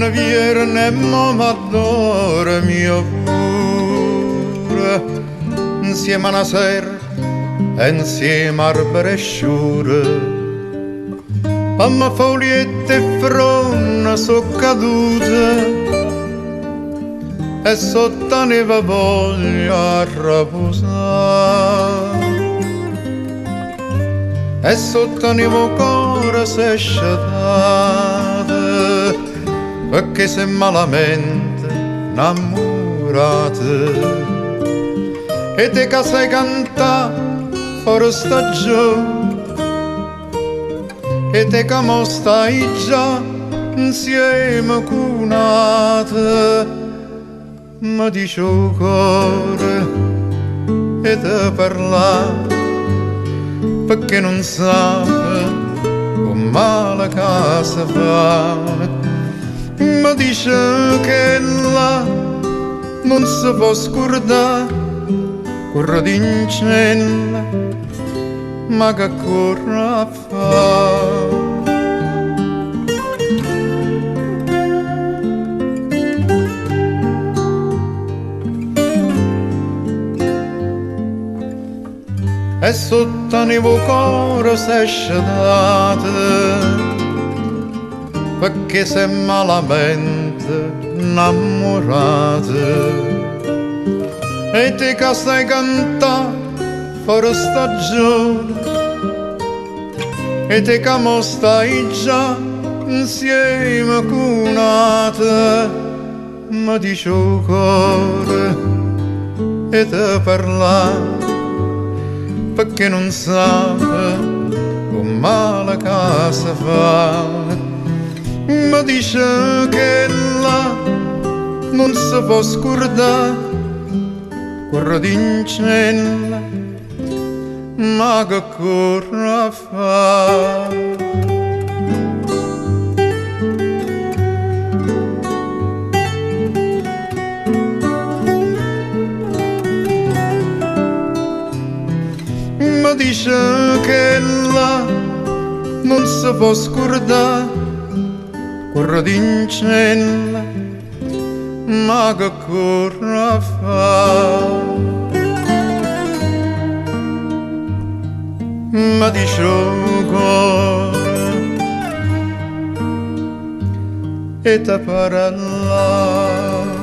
vierne m'adora mio pure, insieme a una serpe e insieme a bresciure, ma fogliette e fronna so cadute e sotto neve voglia riposare, e sotto neve cuore s'è scetate, perché se malamente innamorate, e te che sai cantare fuori stagione, e te che mo stai già insieme cunate, mi dice il cuore e te parla, perché non sa come male che si fa. Mi dice che là non si può scordare, corre d'incella, ma che corre a fare. E sotto neve cuore s'è scetate, perché se malamente innamorate, e te che stai cantando fuori stagione, e te che mo stai già insieme cunate, mi dice il cuore e te parla, perché non sa come male che si fa. Mi dice che là non si può scordare, corre d'incella, ma che corre a fare. Mi dice che là non si può scordare, corre d'incella, ma che corre a fare. Mi dice il cuore e te parla.